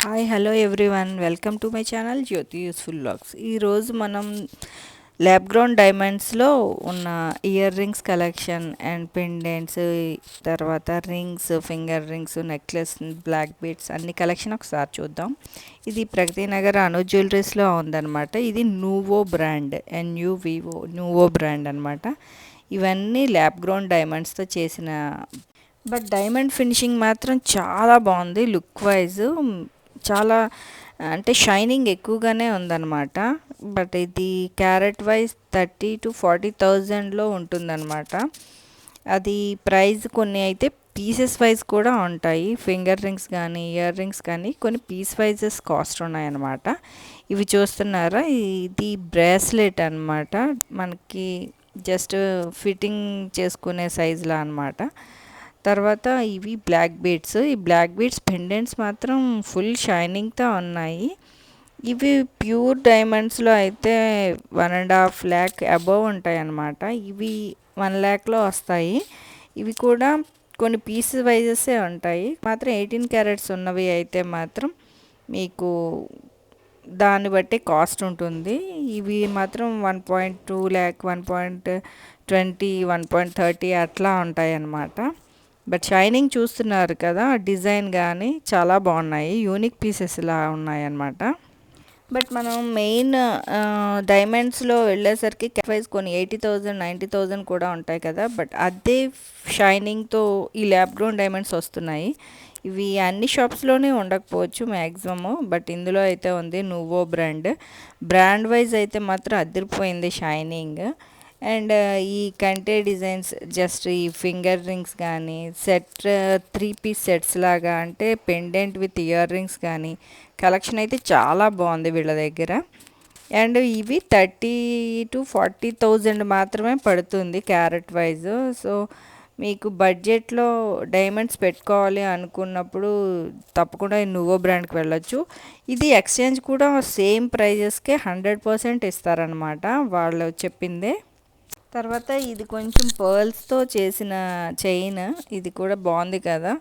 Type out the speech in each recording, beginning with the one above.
Hi hello everyone welcome to my channel Jyothi useful vlogs. ఈరోజు మనం lab grown డైమండ్స్లో ఉన్న ear rings collection and pendants, తర్వాత rings, finger rings, necklace, black beads అన్ని collection ఒకసారి చూద్దాం. ఇది ప్రగతి నగర్ అను జ్యువెలరీస్లో ఉందన్నమాట. ఇది నూవో బ్రాండ్, ఎన్యూవివో నూవో బ్రాండ్ అనమాట. ఇవన్నీ ల్యాబ్ గ్రౌండ్ డైమండ్స్తో చేసిన, బట్ డైమండ్ ఫినిషింగ్ మాత్రం చాలా బాగుంది. లుక్ వైజ్ చాలా అంటే షైనింగ్ ఎక్కువగానే ఉందన్నమాట. బట్ ఇది క్యారెట్ వైజ్ 30,000 to 40,000లో ఉంటుందన్నమాట. అది ప్రైస్ కొన్ని అయితే పీసెస్ వైజ్ కూడా ఉంటాయి. ఫింగర్ రింగ్స్ కానీ ఇయర్ రింగ్స్ కానీ కొన్ని పీస్ వైజెస్ కాస్ట్ ఉన్నాయన్నమాట. ఇవి చూస్తున్నారా, ఇది బ్రేస్లెట్ అనమాట. మనకి జస్ట్ ఫిట్టింగ్ చేసుకునే సైజులా అనమాట. తర్వాత ఇవి బ్లాక్ బీడ్స్. ఈ బ్లాక్ బీడ్స్ పెండెంట్స్ మాత్రం ఫుల్ షైనింగ్తో ఉన్నాయి. ఇవి ప్యూర్ డైమండ్స్లో అయితే 1.5 lakh అబవ్ ఉంటాయి అన్నమాట. ఇవి 1 lakhలో వస్తాయి. ఇవి కూడా కొన్ని పీసెస్ వైజెసే ఉంటాయి. మాత్రం 18 క్యారెట్స్ ఉన్నవి అయితే మాత్రం మీకు దాన్ని బట్టి కాస్ట్ ఉంటుంది. ఇవి మాత్రం 1.2 lakh, 1.20, 1.30 అట్లా ఉంటాయి అన్నమాట. బట్ షైనింగ్ చూస్తున్నారు కదా, డిజైన్ కానీ చాలా బాగున్నాయి. యూనిక్ పీసెస్ ఇలా ఉన్నాయన్నమాట. బట్ మనం మెయిన్ డైమండ్స్లో వెళ్ళేసరికి వైజ్ కొన్ని 80,000, 90,000 కూడా ఉంటాయి కదా. బట్ అదే షైనింగ్తో ఈ ల్యాబ్ గ్రౌండ్ డైమండ్స్ వస్తున్నాయి. ఇవి అన్ని షాప్స్లోనే ఉండకపోవచ్చు మ్యాక్సిమము, బట్ ఇందులో అయితే ఉంది నూవో బ్రాండ్. బ్రాండ్ వైజ్ అయితే మాత్రం అదిరిపోయింది షైనింగ్. అండ్ ఈ కంటే డిజైన్స్, జస్ట్ ఈ ఫింగర్ రింగ్స్ కానీ సెట్ 3 piece సెట్స్ లాగా, అంటే పెండెంట్ విత్ ఇయర్ రింగ్స్ కానీ కలెక్షన్ అయితే చాలా బాగుంది వీళ్ళ దగ్గర. అండ్ ఇవి 30,000 to 40,000 మాత్రమే పడుతుంది క్యారెట్ వైజ్. సో మీకు బడ్జెట్లో డైమండ్స్ పెట్టుకోవాలి అనుకున్నప్పుడు తప్పకుండా ఈ నువో బ్రాండ్కి వెళ్ళొచ్చు. ఇది ఎక్స్చేంజ్ కూడా సేమ్ ప్రైజెస్కే 100% ఇస్తారనమాట, వాళ్ళు చెప్పిందే. తర్వాత ఇది కొంచెం పర్ల్స్తో చేసిన చైన్. ఇది కూడా బాగుంది కదా.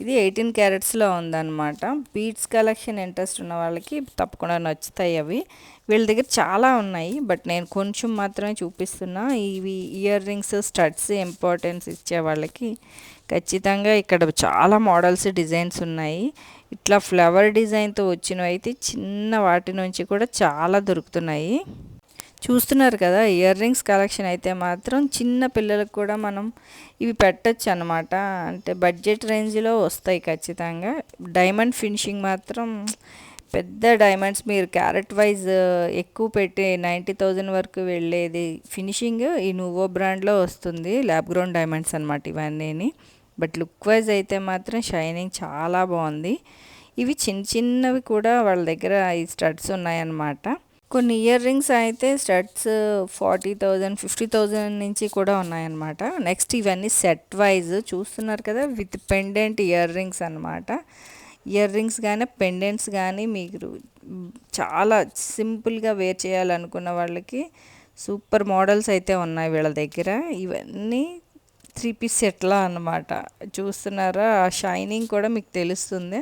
ఇది 18 క్యారెట్స్లో ఉందన్నమాట. బీడ్స్ కలెక్షన్ ఇంట్రెస్ట్ ఉన్న వాళ్ళకి తప్పకుండా నచ్చుతాయి అవి. వీళ్ళ దగ్గర చాలా ఉన్నాయి, బట్ నేను కొంచెం మాత్రమే చూపిస్తున్నా. ఇవి ఇయర్ రింగ్స్, స్టడ్స్ ఇంపార్టెన్స్ ఇచ్చే వాళ్ళకి ఖచ్చితంగా ఇక్కడ చాలా మోడల్స్, డిజైన్స్ ఉన్నాయి. ఇట్లా ఫ్లవర్ డిజైన్తో వచ్చినవి అయితే చిన్న వాటి నుంచి కూడా చాలా దొరుకుతున్నాయి. చూస్తున్నారు కదా, ఇయర్ రింగ్స్ కలెక్షన్ అయితే మాత్రం చిన్న పిల్లలకు కూడా మనం ఇవి పెట్టచ్చు అనమాట. అంటే బడ్జెట్ రేంజ్లో వస్తాయి ఖచ్చితంగా. డైమండ్ ఫినిషింగ్ మాత్రం పెద్ద డైమండ్స్ మీరు క్యారెట్ వైజ్ ఎక్కువ పెట్టి 90,000 వరకు వెళ్ళేది ఫినిషింగ్ ఈ నువో బ్రాండ్లో వస్తుంది. ల్యాబ్ గ్రౌండ్ డైమండ్స్ అనమాట ఇవన్నీ. బట్ లుక్ వైజ్ అయితే మాత్రం షైనింగ్ చాలా బాగుంది. ఇవి చిన్న చిన్నవి కూడా వాళ్ళ దగ్గర ఈ స్టడ్స్ ఉన్నాయన్నమాట. కొన్ని ఇయర్ రింగ్స్ అయితే స్టడ్స్ 40,000, 50,000 నుంచి కూడా ఉన్నాయన్నమాట. నెక్స్ట్ ఇవన్నీ సెట్ వైజ్ చూస్తున్నారు కదా, విత్ పెండెంట్ ఇయర్ రింగ్స్ అనమాట. ఇయర్ రింగ్స్ కానీ పెండెంట్స్ కానీ మీరు చాలా సింపుల్గా వేర్ చేయాలనుకున్న వాళ్ళకి సూపర్ మోడల్స్ అయితే ఉన్నాయి వీళ్ళ దగ్గర. ఇవన్నీ 3 piece సెట్లా అన్నమాట. చూస్తున్నారా, ఆ షైనింగ్ కూడా మీకు తెలుస్తుంది.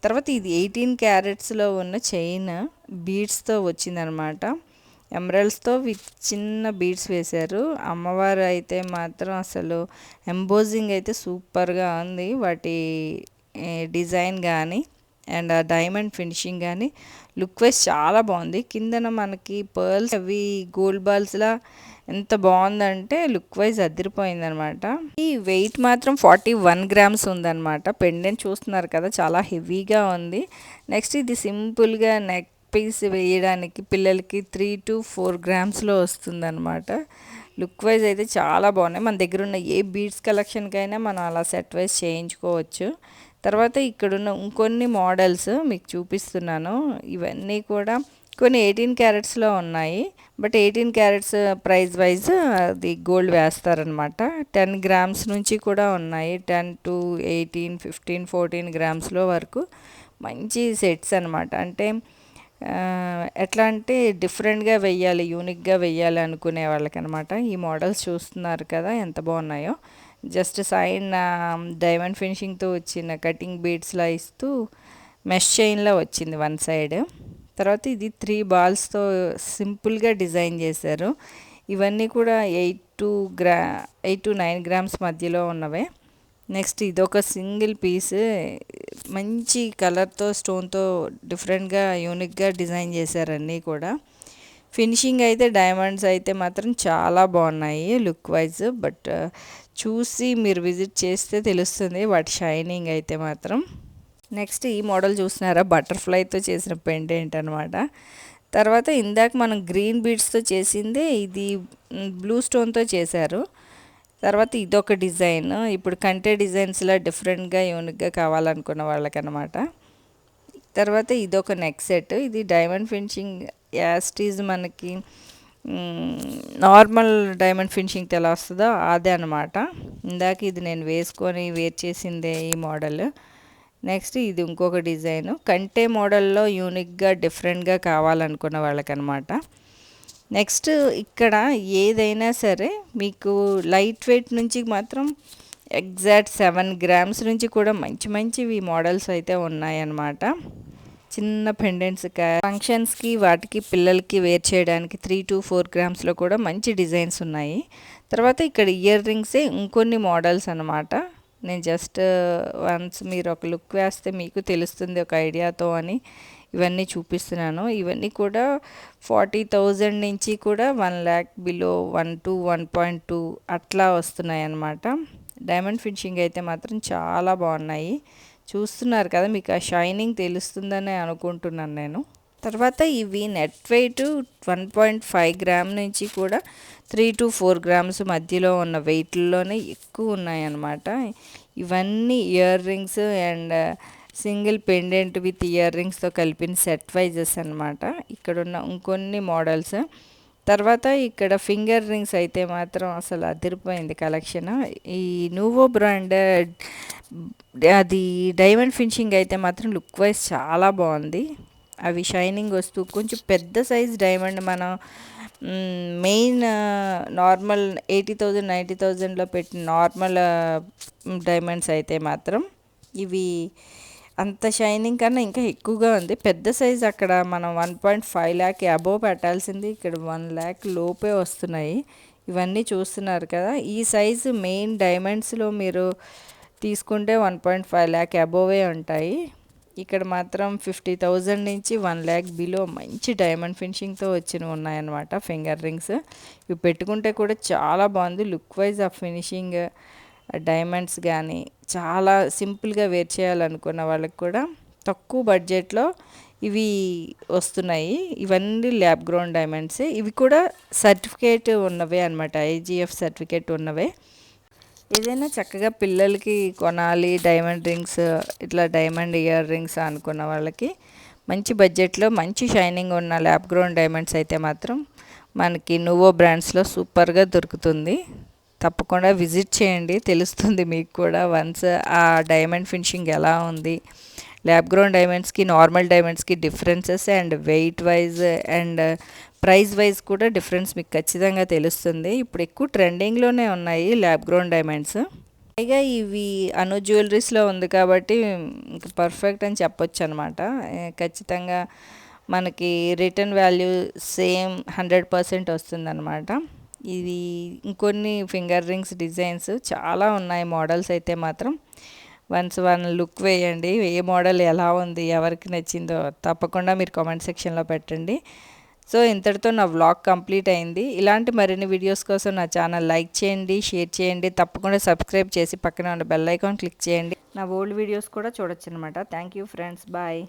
తర్వాత ఇది 18 క్యారెట్స్లో ఉన్న చైన్ బీడ్స్తో వచ్చిందనమాట. ఎమరల్డ్స్తో విత్ చిన్న బీడ్స్ వేశారు. అమ్మవారు అయితే మాత్రం అసలు ఎంబోజింగ్ అయితే సూపర్గా ఉంది. వాటి డిజైన్ కానీ అండ్ ఆ డైమండ్ ఫినిషింగ్ కానీ లుక్ వైజ్ చాలా బాగుంది. కిందన మనకి పర్ల్స్ అవి గోల్డ్ బాల్స్లా ఎంత బాగుందంటే లుక్ వైజ్ అదిరిపోయిందనమాట. ఈ వెయిట్ మాత్రం 41 grams ఉందన్నమాట. పెండెంట్ చూస్తున్నారు కదా, చాలా హెవీగా ఉంది. నెక్స్ట్ ఇది సింపుల్గా నెక్ పీస్ వేయడానికి పిల్లలకి 3 to 4 grams వస్తుందన్నమాట. లుక్ వైజ్ అయితే చాలా బాగున్నాయి. మన దగ్గర ఉన్న ఏ బీడ్స్ కలెక్షన్కైనా మనం అలా సెట్ వైజ్ చేయించుకోవచ్చు. తర్వాత ఇక్కడున్న ఇంకొన్ని మోడల్స్ మీకు చూపిస్తున్నాను. ఇవన్నీ కూడా కొన్ని 18 క్యారెట్స్లో ఉన్నాయి. బట్ 18 క్యారెట్స్ ప్రైస్ వైజ్ అది గోల్డ్ వేస్తారనమాట. 10 grams నుంచి కూడా ఉన్నాయి. 10 to 18, 15, 14 grams వరకు మంచి సెట్స్ అనమాట. అంటే ఎట్లా అంటే డిఫరెంట్గా వెయ్యాలి, యూనిక్గా వెయ్యాలి అనుకునే వాళ్ళకనమాట. ఈ మోడల్స్ చూస్తున్నారు కదా ఎంత బాగున్నాయో. జస్ట్ సైడ్ డైమండ్ ఫినిషింగ్తో వచ్చిన కటింగ్ బీడ్స్లా ఇస్తూ మెష్ చైన్‌లా వచ్చింది వన్ సైడ్. తర్వాత ఇది 3 బాల్స్‌తో సింపుల్‌గా డిజైన్ చేశారు. ఇవన్నీ కూడా 8-9 గ్రామ్స్ మధ్యలో ఉన్నవే. నెక్స్ట్ ఇదొక సింగిల్ పీస్ మంచి కలర్‌తో స్టోన్‌తో డిఫరెంట్‌గా యూనిక్‌గా డిజైన్ చేశారు అన్నీ కూడా. ఫినిషింగ్ అయితే డైమండ్స్ అయితే మాత్రం చాలా బాగున్నాయి లుక్ వైజ్. బట్ చూసి మీరు విజిట్ చేస్తే తెలుస్తుంది వాటి షైనింగ్ అయితే మాత్రం. నెక్స్ట్ ఈ మోడల్ చూస్తున్నారా, బటర్ఫ్లైతో చేసిన పెండెంట్ అనమాట. తర్వాత ఇందాక మనం గ్రీన్ బీడ్స్తో చేసిందే ఇది బ్లూ స్టోన్తో చేశారు. తర్వాత ఇదొక డిజైన్, ఇప్పుడు కంటే డిజైన్స్లా డిఫరెంట్గా యూనిక్గా కావాలనుకున్న వాళ్ళకనమాట. తర్వాత ఇదొక నెక్ సెట్, ఇది డైమండ్ ఫినిషింగ్ యాస్టీజ్ మనకి నార్మల్ డైమండ్ ఫినిషింగ్ ఎలా వస్తుందో అదే అనమాట. ఇందాక ఇది నేను వేసుకొని వేర్ చేసిందే ఈ మోడల్. నెక్స్ట్ ఇది ఇంకొక డిజైను, కంటే మోడల్లో యూనిక్గా డిఫరెంట్గా కావాలనుకున్న వాళ్ళకనమాట. నెక్స్ట్ ఇక్కడ ఏదైనా సరే మీకు లైట్ వెయిట్ నుంచి మాత్రం ఎగ్జాక్ట్ 7 గ్రామ్స్ నుంచి కూడా మంచి మంచివి మోడల్స్ అయితే ఉన్నాయన్నమాట. చిన్న పెండెంట్స్ ఫంక్షన్స్కి వాటికి పిల్లలకి వేర్ చేయడానికి 3-4 గ్రామ్స్లో కూడా మంచి డిజైన్స్ ఉన్నాయి. తర్వాత ఇక్కడ ఇయర్ రింగ్సే ఇంకొన్ని మోడల్స్ అనమాట. నేను జస్ట్ వన్స్ మీరు ఒక లుక్ వేస్తే మీకు తెలుస్తుంది ఒక ఐడియాతో అని ఇవన్నీ చూపిస్తున్నాను. ఇవన్నీ కూడా 40,000 నుంచి కూడా 1 lakh బిలో 1-1.2 అట్లా వస్తున్నాయి అన్నమాట. డైమండ్ ఫినిషింగ్ అయితే మాత్రం చాలా బాగున్నాయి. చూస్తున్నారు కదా, మీకు ఆ షైనింగ్ తెలుస్తుందని అనుకుంటున్నాను నేను. తర్వాత ఇవి నెట్ వెయిట్ 1.5 గ్రామ్ నుంచి కూడా 3-4 గ్రామ్స్ మధ్యలో ఉన్న వెయిట్లోనే ఎక్కువ ఉన్నాయన్నమాట. ఇవన్నీ ear rings and single pendant with ear రింగ్స్తో కలిపిన సెట్ వైజెస్ అనమాట. ఇక్కడున్న ఇంకొన్ని మోడల్స్. తర్వాత ఇక్కడ ఫింగర్ రింగ్స్ అయితే మాత్రం అసలు అదిరిపోయింది కలెక్షన్. ఈ నూవో బ్రాండ్ అది డైమండ్ ఫినిషింగ్ అయితే మాత్రం లుక్ వైజ్ చాలా బాగుంది. అవి షైనింగ్ వస్తూ కొంచెం పెద్ద సైజ్ డైమండ్ మనం మెయిన్ నార్మల్ 80,000-90,000లో పెట్టిన నార్మల్ డైమండ్స్ అయితే మాత్రం ఇవి అంత షైనింగ్ కన్నా ఇంకా ఎక్కువగా ఉంది. పెద్ద సైజ్ అక్కడ మనం 1.5 lakh అబోవ్ పెట్టాల్సింది ఇక్కడ 1 lakh లోపే వస్తున్నాయి. ఇవన్నీ చూస్తున్నారు కదా, ఈ సైజు మెయిన్ డైమండ్స్లో మీరు తీసుకుంటే 1.5 lakh అబోవే ఉంటాయి. ఇక్కడ మాత్రం 50,000 నుంచి 1 lakh బిలో మంచి డైమండ్ ఫినిషింగ్తో వచ్చినవి ఉన్నాయన్నమాట ఫింగర్ రింగ్స్. ఇవి పెట్టుకుంటే కూడా చాలా బాగుంది లుక్ వైజ్. ఆ ఫినిషింగ్ డైమండ్స్ కానీ చాలా సింపుల్గా వేర్ చేయాలనుకున్న వాళ్ళకి కూడా తక్కువ బడ్జెట్లో ఇవి వస్తున్నాయి. ఇవన్నీ ల్యాబ్ గ్రౌండ్ డైమండ్స్. ఇవి కూడా సర్టిఫికేట్ ఉన్నవే అనమాట, ఐజీఎఫ్ సర్టిఫికేట్ ఉన్నవే. ఏదైనా చక్కగా పిల్లలకి కొనాలి డైమండ్ రింగ్స్, ఇట్లా డైమండ్ ఇయర్ రింగ్స్ అనుకున్న వాళ్ళకి మంచి బడ్జెట్లో మంచి షైనింగ్ ఉన్న ల్యాబ్ గ్రౌండ్ డైమండ్స్ అయితే మాత్రం మనకి నువో బ్రాండ్స్లో సూపర్గా దొరుకుతుంది. తప్పకుండా విజిట్ చేయండి, తెలుస్తుంది మీకు కూడా వన్స్ ఆ డైమండ్ ఫినిషింగ్ ఎలా ఉంది. ల్యాబ్ గ్రౌండ్ డైమండ్స్కి నార్మల్ డైమండ్స్కి differences and weight wise and price wise కూడా డిఫరెన్స్ మీకు ఖచ్చితంగా తెలుస్తుంది. ఇప్పుడు ఎక్కువ ట్రెండింగ్లోనే ఉన్నాయి ల్యాబ్ గ్రౌండ్ డైమండ్స్. పైగా ఇవి అను జ్యువెలరీస్లో ఉంది కాబట్టి ఇంకా పర్ఫెక్ట్ అని చెప్పొచ్చు అనమాట. ఖచ్చితంగా మనకి రిటర్న్ వాల్యూ సేమ్ 100% వస్తుందన్నమాట. ఇది ఇంకొన్ని ఫింగర్ రింగ్స్ డిజైన్స్ చాలా ఉన్నాయి మోడల్స్ అయితే మాత్రం. వన్స్ వన్ లుక్ వేయండి, ఏ మోడల్ ఎలా ఉంది ఎవరికి నచ్చిందో తప్పకుండా మీరు కామెంట్ సెక్షన్లో పెట్టండి. సో ఇంతటితో నా వ్లాగ్ కంప్లీట్ అయింది. ఇలాంటి మరిన్ని వీడియోస్ కోసం నా ఛానల్ లైక్ చేయండి, షేర్ చేయండి, తప్పకుండా సబ్స్క్రైబ్ చేసి పక్కన ఉన్న బెల్ ఐకాన్ క్లిక్ చేయండి. నా ఓల్డ్ వీడియోస్ కూడా చూడొచ్చు అనమాట. Thank you friends, bye.